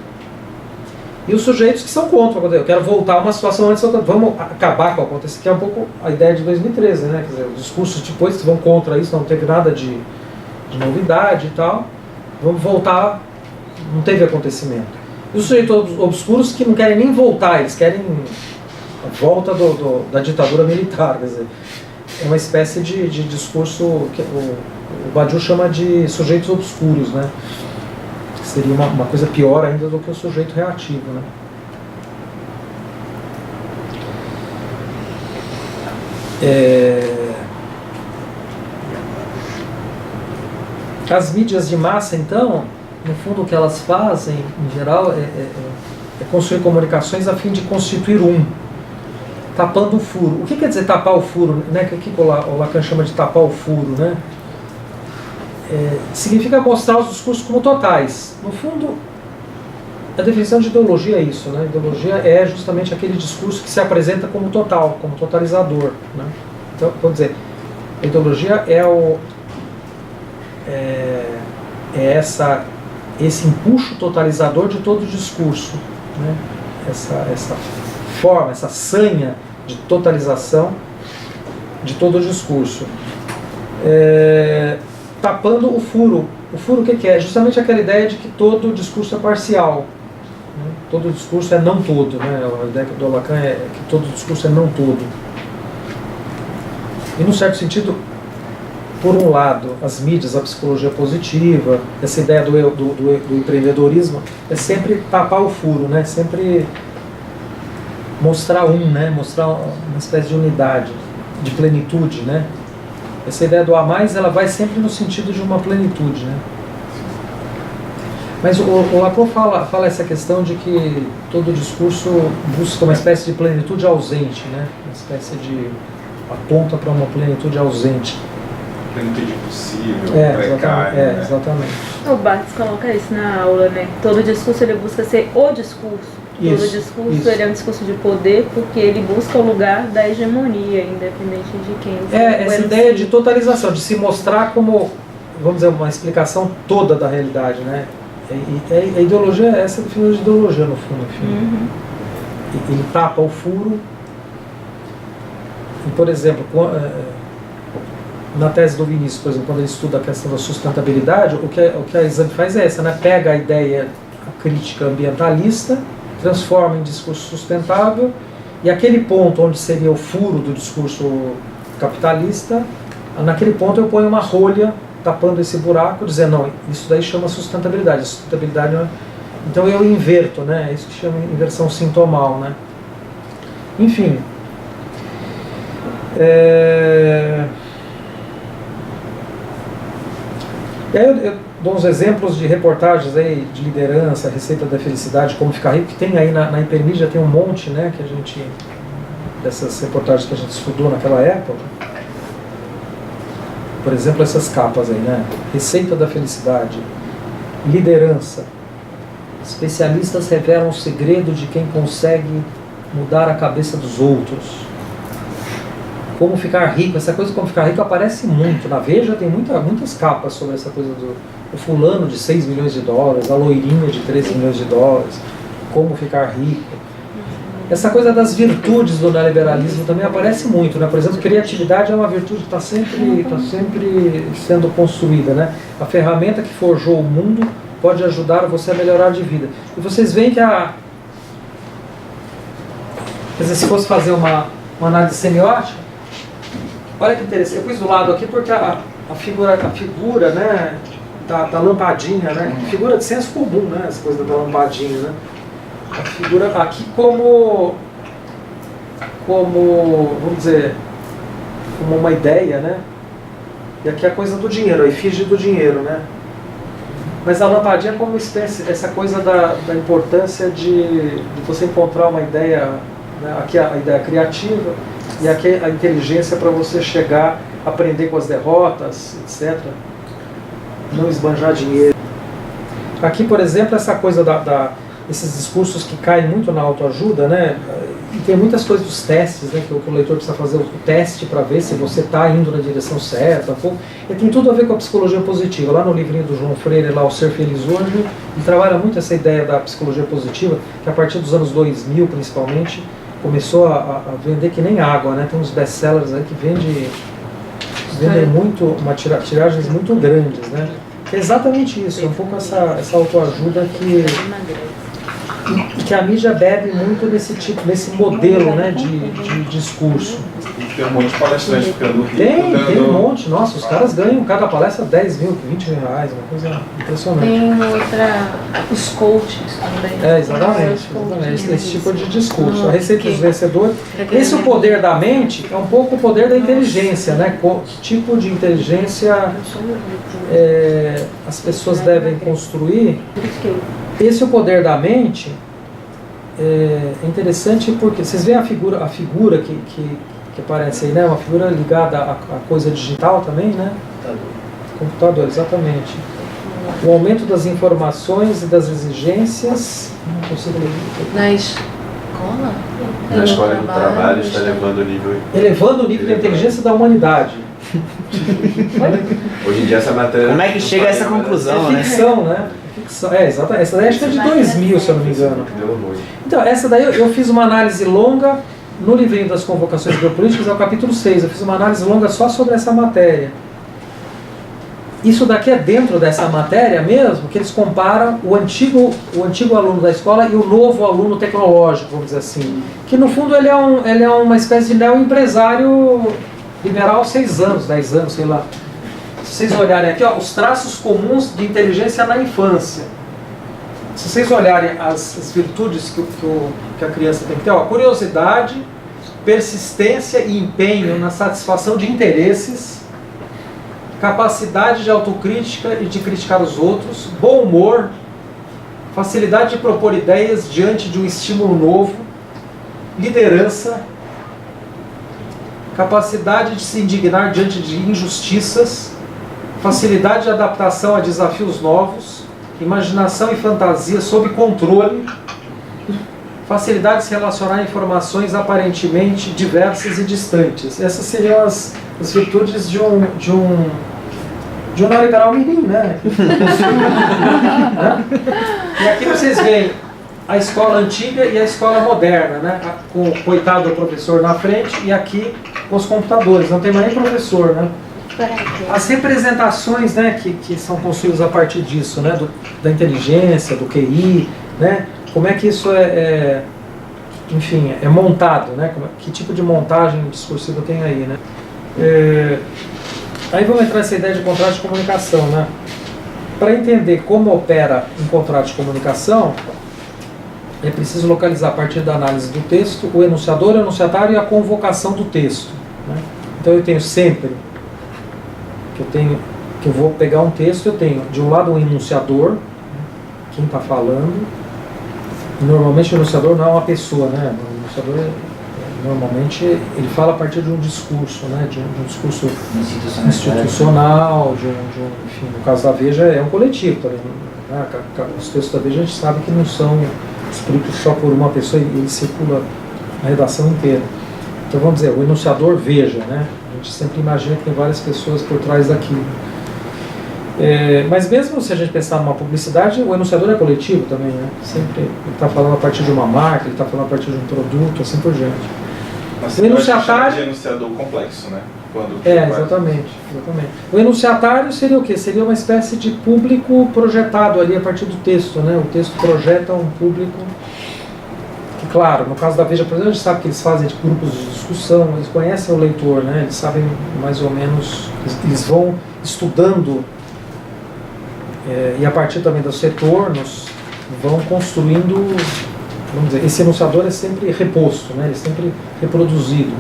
e os sujeitos que são contra o acontecimento. Eu quero voltar a uma situação antes, vamos acabar com o acontecimento, que é um pouco a ideia de 2013, né? Quer dizer, os discursos depois vão contra isso, não teve nada de novidade e tal. Vamos voltar, não teve acontecimento. E os sujeitos obscuros que não querem nem voltar, eles querem a volta da ditadura militar, quer dizer, é uma espécie de discurso que o Badiou chama de sujeitos obscuros, né? Que seria uma coisa pior ainda do que o sujeito reativo, né? As mídias de massa, então, no fundo o que elas fazem, em geral, é construir comunicações a fim de constituir tapando o furo. O que quer dizer tapar o furo? Né? O que o Lacan chama de tapar o furo? Né? Significa mostrar os discursos como totais. No fundo, a definição de ideologia é isso. Né? Ideologia é justamente aquele discurso que se apresenta como total, como totalizador. Né? Então, vamos dizer, a ideologia esse empuxo totalizador de todo o discurso, né? Essa forma, essa sanha de totalização de todo o discurso, tapando o furo. O furo o que é? Justamente aquela ideia de que todo discurso é parcial, né? Todo discurso é não todo, né? A ideia do Lacan é que todo discurso é não todo. E num certo sentido, por um lado, as mídias, a psicologia positiva, essa ideia do empreendedorismo, é sempre tapar o furo, né? Sempre mostrar né? Mostrar uma espécie de unidade, de plenitude, né? Essa ideia do a mais, ela vai sempre no sentido de uma plenitude, né? Mas o Lacan fala essa questão de que todo discurso busca uma espécie de plenitude ausente, né? Uma espécie de... aponta para uma plenitude ausente. Plenitude possível, precária. Exatamente. O Barthes coloca isso na aula, né? Todo discurso ele busca ser o discurso. Todo discurso ele é um discurso de poder porque ele busca o lugar da hegemonia, independente de quem. Essa ideia de totalização, de se mostrar como, vamos dizer, uma explicação toda da realidade, né? A ideologia, essa é a definição de ideologia no fundo. Enfim. Ele tapa o furo. E, por exemplo, na tese do Vinícius, por exemplo, quando ele estuda a questão da sustentabilidade, o que a Exame faz é essa, né? Pega a ideia, a crítica ambientalista, transforma em discurso sustentável, e aquele ponto onde seria o furo do discurso capitalista, naquele ponto eu ponho uma rolha tapando esse buraco, dizendo, não, isso daí chama sustentabilidade. Sustentabilidade não é... Então eu inverto, né? Isso que chama inversão sintomal, né? Enfim. E aí eu dou uns exemplos de reportagens aí de liderança, receita da felicidade, como ficar rico, que tem aí na Hipermídia, tem um monte, né, que a gente, dessas reportagens que a gente estudou naquela época. Por exemplo, essas capas aí, né? Receita da felicidade, liderança. Especialistas revelam o segredo de quem consegue mudar a cabeça dos outros. Como ficar rico, essa coisa de como ficar rico aparece muito. Na Veja tem muitas capas sobre essa coisa do fulano de 6 milhões de dólares, a loirinha de 13 milhões de dólares, como ficar rico. Essa coisa das virtudes do neoliberalismo também aparece muito, né? Por exemplo, criatividade é uma virtude que está sempre sendo construída, né? A ferramenta que forjou o mundo pode ajudar você a melhorar de vida. E vocês veem que quer dizer, se fosse fazer uma análise semiótica, olha que interessante, eu pus do lado aqui porque a figura, né, da lampadinha, né, figura de senso comum, né, essa coisa da lampadinha, né, a figura aqui como, vamos dizer, como uma ideia, né, e aqui a coisa do dinheiro, a efígie do dinheiro, né, mas a lampadinha é como uma espécie, essa coisa da importância de você encontrar uma ideia, né, aqui a ideia criativa, e aqui a inteligência para você chegar, aprender com as derrotas, etc. Não esbanjar dinheiro. Aqui, por exemplo, essa coisa esses discursos que caem muito na autoajuda, né? E tem muitas coisas dos testes, né? Que o leitor precisa fazer o teste para ver se você está indo na direção certa. E tem tudo a ver com a psicologia positiva. Lá no livrinho do João Freire, lá, O Ser Feliz Hoje, ele trabalha muito essa ideia da psicologia positiva, que a partir dos anos 2000, principalmente, começou a vender que nem água, né? Tem uns best-sellers aí que vendem muito, tiragens muito grandes, né? É exatamente isso, é um pouco essa autoajuda que a mídia bebe muito nesse modelo, né, de discurso. Tem um monte de palestrante ficando rico. Tem um monte, nossa, os caras ganham cada palestra 10 mil, 20 mil reais, uma coisa impressionante. Tem os coaches também. Exatamente, esse tipo de discurso. A receita dos vencedores. Esse é o poder da mente, é um pouco o poder da inteligência, né? Que tipo de inteligência as pessoas devem construir. Esse é o poder da mente. É interessante porque vocês veem a figura que aparece aí, né? Uma figura ligada à coisa digital também, né? Computador, exatamente. O aumento das informações e das exigências. Não consigo ler. Na escola? Na escola do trabalho está elevando o nível. Elevando o nível da inteligência da humanidade. Hoje em dia essa matéria. Como é que chega a essa conclusão, né? Ficção, né? Exatamente. Essa daí acho que é de 2000, se eu não me engano. Então, essa daí eu fiz uma análise longa no livrinho das convocações biopolíticas, é o capítulo 6. Eu fiz uma análise longa só sobre essa matéria. Isso daqui é dentro dessa matéria mesmo, que eles comparam o antigo aluno da escola e o novo aluno tecnológico, vamos dizer assim. Que no fundo ele é uma espécie de neo-empresário liberal há 6 anos, 10 anos, sei lá. Se vocês olharem aqui, ó, os traços comuns de inteligência na infância. Se vocês olharem as virtudes que a criança tem que ter, ó, curiosidade, persistência e empenho na satisfação de interesses, capacidade de autocrítica e de criticar os outros, bom humor, facilidade de propor ideias diante de um estímulo novo, liderança, capacidade de se indignar diante de injustiças, facilidade de adaptação a desafios novos, imaginação e fantasia sob controle, facilidade de se relacionar a informações aparentemente diversas e distantes. Essas seriam as virtudes de um neoliberal mirim, né? E aqui vocês veem a escola antiga e a escola moderna, né? Com o coitado do professor na frente e aqui os computadores, não tem mais nem professor, né? As representações, né, que são construídas a partir disso, né, da inteligência, do QI, né, como é que isso enfim, é montado, né? Que tipo de montagem discursiva tem aí, né? Aí vamos entrar nessa ideia de contrato de comunicação, né? Para entender como opera um contrato de comunicação, é preciso localizar a partir da análise do texto o enunciador, o enunciatário e a convocação do texto, né? Então eu tenho sempre que eu vou pegar um texto, eu tenho de um lado um enunciador, né? Quem está falando. Normalmente o enunciador não é uma pessoa, né? O enunciador normalmente ele fala a partir de um discurso, né? De um discurso institucional, enfim, no caso da Veja é um coletivo também, né? Os textos da Veja a gente sabe que não são escritos só por uma pessoa, ele circula a redação inteira. Então vamos dizer, o enunciador Veja, né? A gente sempre imagina que tem várias pessoas por trás daquilo. Mas mesmo se a gente pensar numa publicidade, o enunciador é coletivo também, né? Sempre ele está falando a partir de uma marca, ele está falando a partir de um produto, assim por diante. Mas o enunciatário de enunciador complexo, né? Exatamente. O enunciatário seria o quê? Seria uma espécie de público projetado ali a partir do texto, né? O texto projeta um público que, claro, no caso da Veja, por exemplo, a gente sabe que eles fazem grupos de discussão, eles conhecem o leitor, né? Eles sabem mais ou menos, eles vão estudando e a partir também dos retornos vão construindo, vamos dizer, esse enunciador é sempre reposto, né? Ele é sempre reproduzido.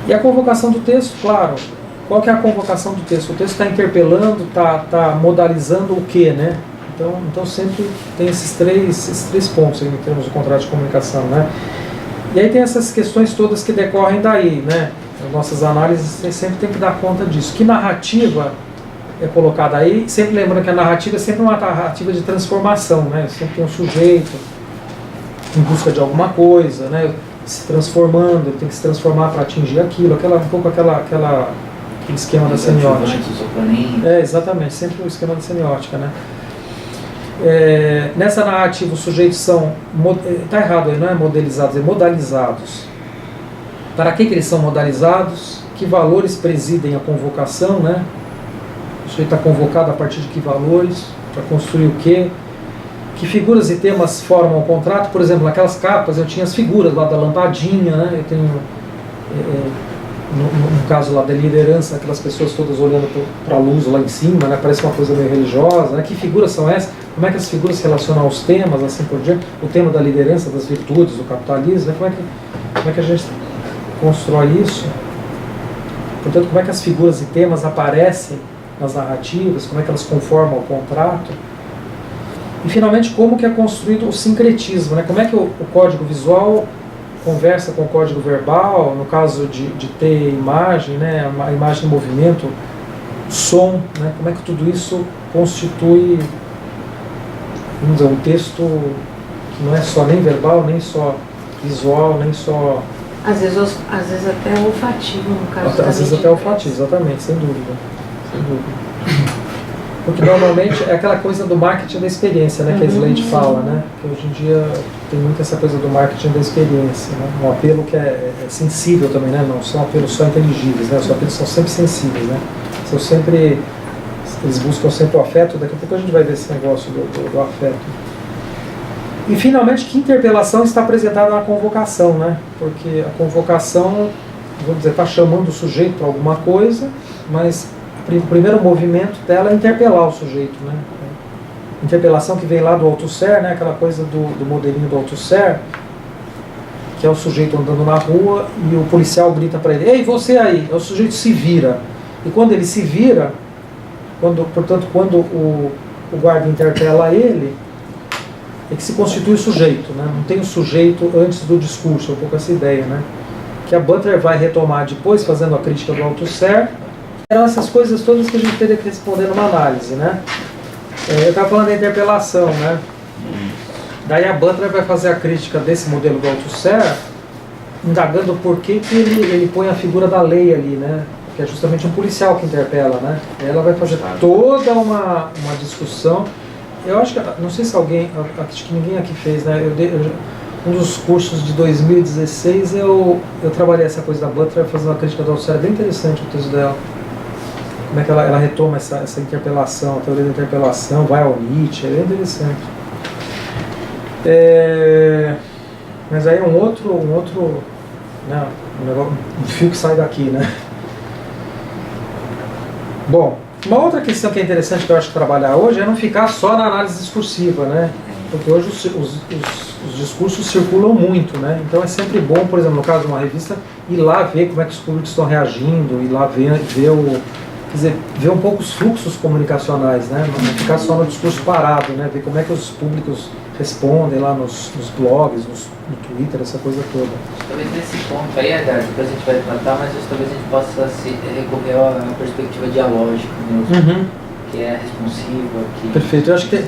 E a convocação do texto, claro, qual que é a convocação do texto? O texto está interpelando, está modalizando o quê, né? Então sempre tem esses três pontos em termos de contrato de comunicação, né? E aí tem essas questões todas que decorrem daí, né? As nossas análises sempre tem que dar conta disso. Que narrativa é colocada aí, sempre lembrando que a narrativa é sempre uma narrativa de transformação, né? Sempre tem um sujeito em busca de alguma coisa, né? Se transformando, ele tem que se transformar para atingir aquilo, um pouco aquele esquema da semiótica. Exatamente, sempre o esquema da semiótica, né? Nessa narrativa os sujeitos são, está errado aí, não é modelizados, é modalizados. Para que eles são modalizados? Que valores presidem a convocação, né? O sujeito está convocado a partir de que valores? Para construir o quê? Que figuras e temas formam o contrato? Por exemplo, naquelas capas eu tinha as figuras lá da lampadinha, né? Eu tenho, no caso lá da liderança, aquelas pessoas todas olhando para a luz lá em cima, né? Parece uma coisa meio religiosa, né? Que figuras são essas? Como é que as figuras se relacionam aos temas, assim por diante? O tema da liderança, das virtudes, do capitalismo, né? Como é que a gente constrói isso? Portanto, como é que as figuras e temas aparecem nas narrativas? Como é que elas conformam o contrato? E finalmente, como que é construído o sincretismo, né? Como é que o código visual conversa com o código verbal, no caso de ter imagem, né? A imagem em movimento, som, né? Como é que tudo isso constitui, vamos dizer, um texto que não é só nem verbal, nem só visual, nem só... Às vezes até olfativo, no caso. Às vezes até olfativo, exatamente, sem dúvida. Porque normalmente é aquela coisa do marketing da experiência, né, que a Slade fala, né, que hoje em dia tem muito essa coisa do marketing da experiência, né, um apelo que é sensível também, né, não são apelos só inteligíveis, né, os apelos são sempre sensíveis, né, eles buscam sempre o afeto, daqui a pouco a gente vai ver esse negócio do afeto. E finalmente, que interpelação está apresentada na convocação, né, porque a convocação, vamos dizer, está chamando o sujeito para alguma coisa, mas o primeiro movimento dela é interpelar o sujeito, né? Interpelação que vem lá do Althusser, né? Aquela coisa do modelinho do Althusser, que é o sujeito andando na rua e o policial grita para ele: "Ei, você aí!" O sujeito se vira. E quando ele se vira, portanto, quando o guarda interpela ele, é que se constitui o sujeito, né? Não tem o sujeito antes do discurso, é um pouco essa ideia, né? Que a Butler vai retomar depois, fazendo a crítica do Althusser. Eram essas coisas todas que a gente teria que responder numa análise, né? Eu estava falando da interpelação, né? Daí a Butler vai fazer a crítica desse modelo do Althusser, indagando por que ele põe a figura da lei ali, né? Que é justamente um policial que interpela, né? Ela vai fazer toda uma discussão. Eu acho que, não sei se alguém, acho que ninguém aqui fez, né? Um dos cursos de 2016 eu trabalhei essa coisa da Butler fazendo a crítica do Althusser, é bem interessante o texto dela. Como é que ela retoma essa interpelação, a teoria da interpelação, vai ao Nietzsche, é bem interessante. Mas aí é um outro né, um fio que sai daqui, né? Bom, uma outra questão que é interessante que eu acho que trabalhar hoje é não ficar só na análise discursiva, né? Porque hoje os discursos circulam muito, né? Então é sempre bom, por exemplo, no caso de uma revista, ir lá ver como é que os públicos estão reagindo, ir lá ver um pouco os fluxos comunicacionais, né? Não ficar só no discurso parado, né? Ver como é que os públicos respondem lá nos blogs, no Twitter, essa coisa toda. Talvez nesse ponto aí, depois a gente vai tratar, mas talvez a gente possa recorrer à perspectiva dialógica mesmo, que é responsiva. Perfeito, eu acho que a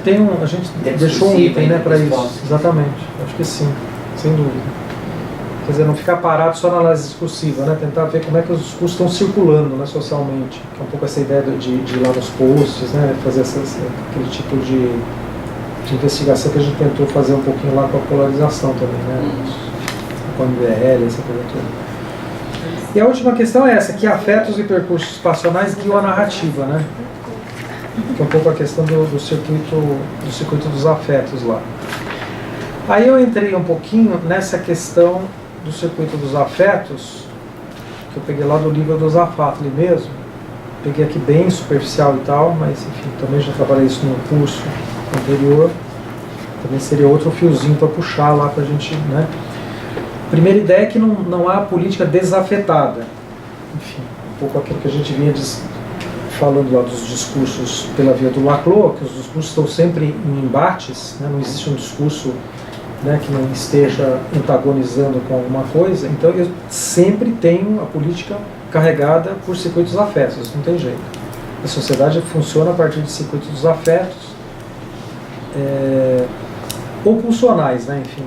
gente deixou um item, né, para isso. Exatamente, acho que sim, sem dúvida. Quer dizer, não ficar parado só na análise discursiva, né? Tentar ver como é que os discursos estão circulando, né, socialmente. Que é um pouco essa ideia de ir lá nos posts, né? Fazer aquele tipo de investigação que a gente tentou fazer um pouquinho lá com a polarização também, né? Com a MBL, essa coisa toda. E a última questão é essa, que afetos e percursos passionais guiam a narrativa, né? Que é um pouco a questão do circuito dos afetos lá. Aí eu entrei um pouquinho nessa questão do circuito dos afetos, que eu peguei lá do livro do Zafatli mesmo. Peguei aqui bem superficial e tal, mas enfim, também já trabalhei isso no curso anterior. Também seria outro fiozinho para puxar lá para a gente, né? Primeira ideia é que não há política desafetada. Enfim, um pouco aquilo que a gente vinha falando lá dos discursos pela via do Laclau, que os discursos estão sempre em embates, né? Não existe um discurso, né, que não esteja antagonizando com alguma coisa. Então eu sempre tenho a política carregada por circuitos afetos, não tem jeito. A sociedade funciona a partir de circuitos dos afetos, ou pulsionais, né, enfim.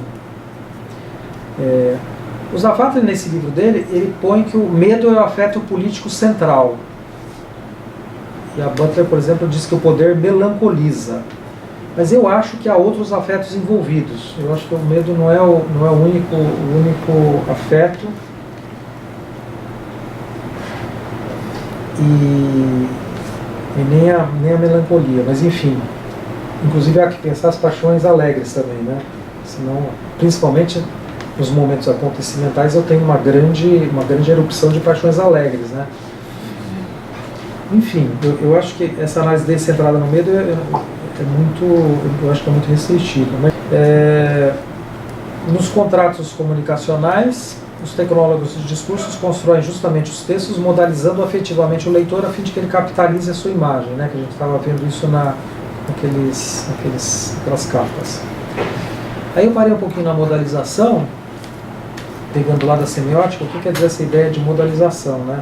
O Zafatli, nesse livro dele, ele põe que o medo é o afeto político central. E a Butler, por exemplo, diz que o poder melancoliza. Mas eu acho que há outros afetos envolvidos. Eu acho que o medo não é o único afeto. E nem a melancolia. Mas enfim, inclusive há que pensar as paixões alegres também, né? Senão, principalmente nos momentos acontecimentais, eu tenho uma grande erupção de paixões alegres, né? Enfim, eu acho que essa análise dele centrada no medo eu acho que é muito restritiva, né? Nos contratos comunicacionais, os tecnólogos de discursos constroem justamente os textos, modalizando afetivamente o leitor a fim de que ele capitalize a sua imagem, né? Que a gente estava vendo isso naquelas capas. Aí eu parei um pouquinho na modalização, pegando lá da semiótica. O que quer dizer essa ideia de modalização, né?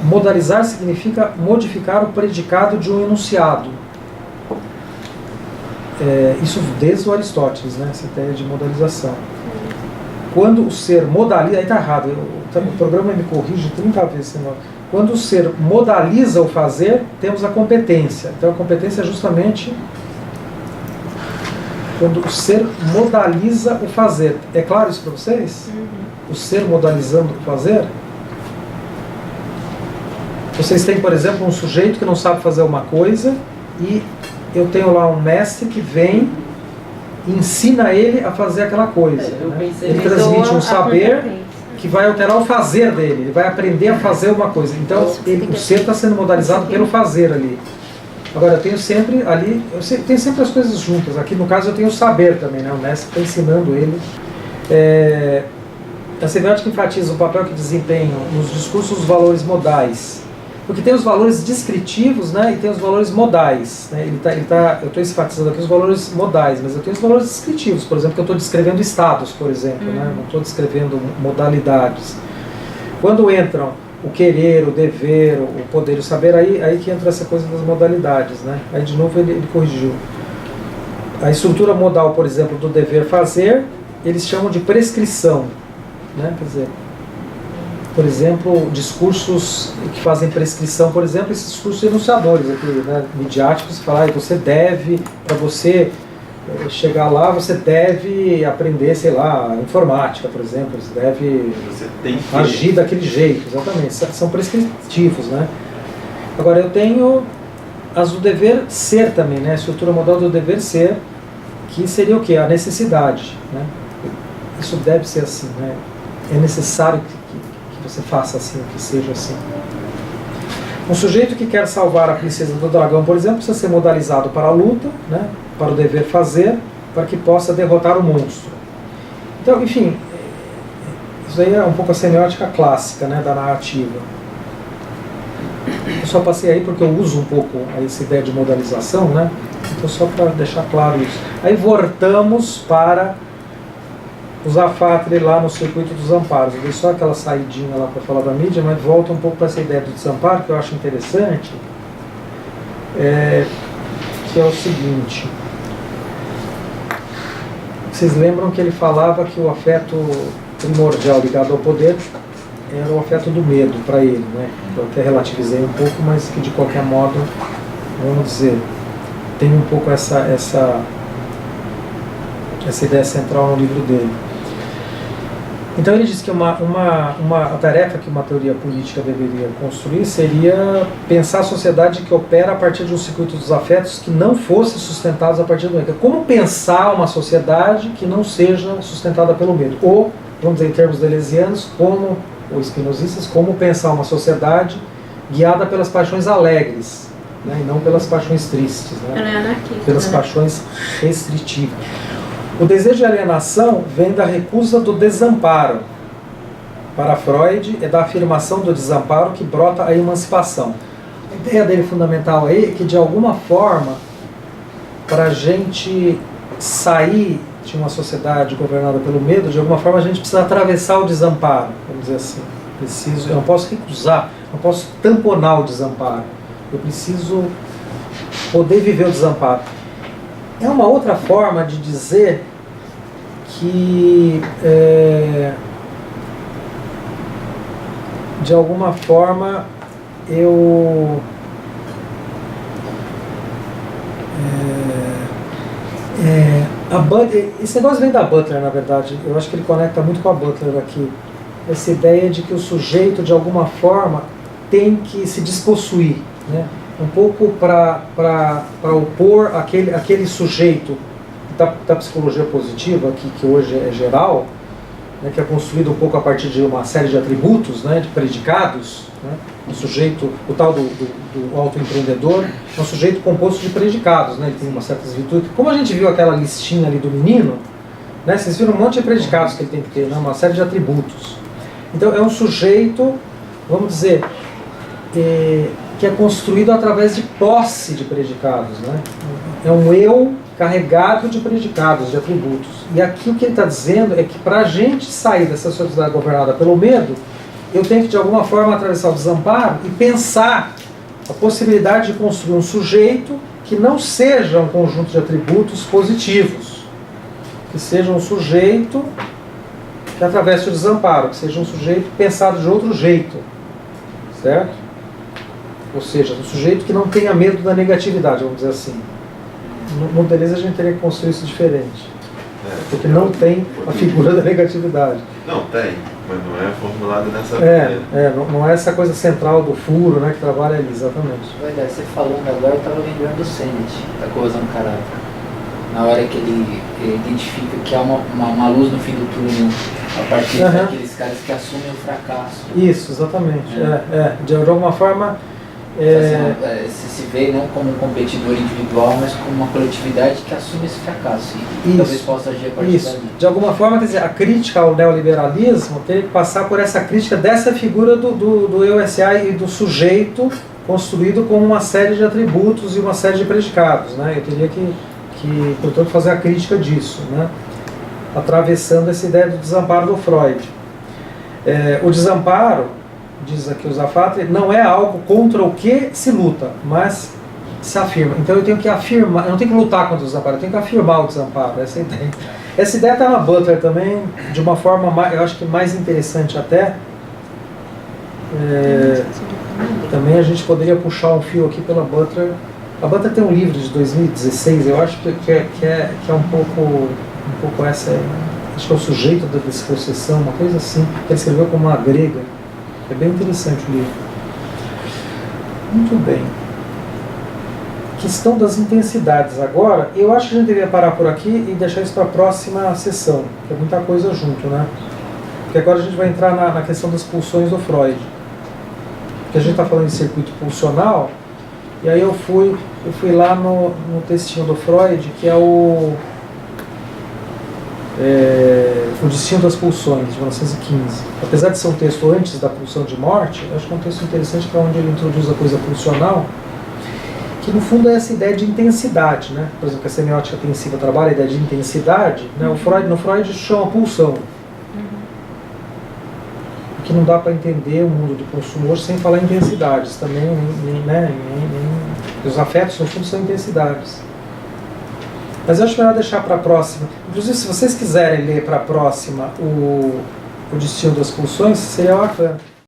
Modalizar significa modificar o predicado de um enunciado. Isso desde o Aristóteles, né? Essa ideia de modalização. Quando o ser modaliza... Aí está errado, o programa me corrige 30 vezes. Quando o ser modaliza o fazer, temos a competência. Então a competência é justamente quando o ser modaliza o fazer. É claro isso para vocês? O ser modalizando o fazer? Vocês têm, por exemplo, um sujeito que não sabe fazer uma coisa e eu tenho lá um mestre que vem e ensina ele a fazer aquela coisa. Né? Ele transmite um saber que vai alterar o fazer dele, ele vai aprender a fazer uma coisa. Então, o ser está sendo modalizado pelo fazer ali. Agora, eu tenho sempre ali, tenho sempre as coisas juntas. Aqui, no caso, eu tenho o saber também, né? O mestre está ensinando ele. A semiótica enfatiza o papel que desempenham nos discursos os valores modais. Porque tem os valores descritivos, né, e tem os valores modais. Né? Eu estou enfatizando aqui os valores modais, mas eu tenho os valores descritivos. Por exemplo, que eu estou descrevendo estados, por exemplo, né? Não estou descrevendo modalidades. Quando entram o querer, o dever, o poder e o saber, aí que entra essa coisa das modalidades. Né? Aí, de novo, ele corrigiu. A estrutura modal, por exemplo, do dever fazer, eles chamam de prescrição. Né? Quer dizer, por exemplo, discursos que fazem prescrição, por exemplo, esses discursos enunciadores aqui, né, midiáticos, falar, você deve, para você chegar lá, você deve aprender, sei lá, informática, por exemplo, você deve agir daquele jeito, exatamente, são prescritivos, né? Agora, eu tenho as do dever ser também, né, a estrutura modal do dever ser, que seria o quê? A necessidade, né? Isso deve ser assim, né? É necessário que você faça assim, que seja assim. Um sujeito que quer salvar a princesa do dragão, por exemplo, precisa ser modalizado para a luta, né? Para o dever fazer, para que possa derrotar o monstro. Então, enfim, isso aí é um pouco a semiótica clássica, né, da narrativa. Eu só passei aí porque eu uso um pouco essa ideia de modalização, né? Então, só para deixar claro isso. Aí voltamos para o Zafatri lá no circuito dos amparos. Eu dei só aquela saidinha lá para falar da mídia, mas volta um pouco para essa ideia do desamparo, que eu acho interessante, que é o seguinte. Vocês lembram que ele falava que o afeto primordial ligado ao poder era o afeto do medo para ele, né? Eu até relativizei um pouco, mas que de qualquer modo, vamos dizer, tem um pouco essa ideia central no livro dele. Então ele diz que a tarefa que uma teoria política deveria construir seria pensar a sociedade que opera a partir de um circuito dos afetos que não fosse sustentado a partir do medo. Como pensar uma sociedade que não seja sustentada pelo medo? Ou, vamos dizer em termos deleuzianos, ou espinosistas, como pensar uma sociedade guiada pelas paixões alegres, né, e não pelas paixões tristes, né, ela é anarquista, pelas paixões restritivas. O desejo de alienação vem da recusa do desamparo. Para Freud, é da afirmação do desamparo que brota a emancipação. A ideia dele fundamental aí é que, de alguma forma, para a gente sair de uma sociedade governada pelo medo, de alguma forma a gente precisa atravessar o desamparo, vamos dizer assim. Eu não posso recusar, não posso tamponar o desamparo. Eu preciso poder viver o desamparo. É uma outra forma de dizer que, de alguma forma, esse negócio vem da Butler, na verdade. Eu acho que ele conecta muito com a Butler aqui. Essa ideia de que o sujeito, de alguma forma, tem que se despossuir, né? Um pouco para opor aquele sujeito da psicologia positiva, que hoje é geral, né, que é construído um pouco a partir de uma série de atributos, né, de predicados, né? O sujeito, o tal do autoempreendedor, é um sujeito composto de predicados, né? Ele tem umas certas virtudes. Como a gente viu aquela listinha ali do menino, né, vocês viram um monte de predicados que ele tem que ter, né, uma série de atributos. Então é um sujeito, vamos dizer, que é construído através de posse de predicados, né? É um eu carregado de predicados, de atributos. E aqui o que ele está dizendo é que para a gente sair dessa sociedade governada pelo medo, eu tenho que de alguma forma atravessar o desamparo e pensar a possibilidade de construir um sujeito que não seja um conjunto de atributos positivos, que seja um sujeito que atravesse o desamparo, que seja um sujeito pensado de outro jeito, certo? Ou seja, um sujeito que não tenha medo da negatividade, vamos dizer assim. No Deleuze a gente teria que construir isso diferente, porque não tem a figura da negatividade. Não, tem, mas não é formulada dessa maneira. Não é essa coisa central do furo, né, que trabalha ali, exatamente. Verdade, você falando agora, eu estava lembrando do Sennett, da coesão do caráter. Na hora que ele identifica que há uma luz no fim do túnel, a partir daqueles caras que assumem o fracasso. Isso, exatamente. De alguma forma... Você se vê não como um competidor individual, mas como uma coletividade que assume esse fracasso e talvez possa agir a partir dali. De alguma forma, quer dizer, a crítica ao neoliberalismo teria que passar por essa crítica dessa figura do eu-SA e do sujeito construído com uma série de atributos e uma série de predicados, né? Eu teria que portanto, fazer a crítica disso, né? Atravessando essa ideia do desamparo do Freud. O desamparo, diz aqui o Zafatri, não é algo contra o que se luta, mas se afirma. Então eu tenho que afirmar, eu não tenho que lutar contra o desamparo, eu tenho que afirmar o desamparo, essa é a ideia. Essa ideia está na Butler também, de uma forma, eu acho que mais interessante até. Também a gente poderia puxar um fio aqui pela Butler. A Butler tem um livro de 2016, eu acho que é um pouco essa, acho que é o sujeito da despossessão, uma coisa assim, que ele escreveu como uma grega. É bem interessante o livro. Muito bem. questão das intensidades agora, eu acho que a gente deveria parar por aqui e deixar isso para a próxima sessão, que é muita coisa junto, né? Porque agora a gente vai entrar na questão das pulsões do Freud. Porque a gente está falando de circuito pulsional, e aí eu fui lá no textinho do Freud, que é o Destino das Pulsões, de 1915. Apesar de ser um texto antes da pulsão de morte, eu acho que é um texto interessante, que é onde ele introduz a coisa pulsional, que no fundo é essa ideia de intensidade, né? Por exemplo, a semiótica tensiva trabalha a ideia de intensidade, né? No Freud chama pulsão. Que não dá para entender o mundo do consumo hoje sem falar em intensidades também, né? Os afetos no fundo são intensidades. Mas eu acho melhor deixar para a próxima. Inclusive, se vocês quiserem ler para a próxima o Destino das Pulsões, seria bacana.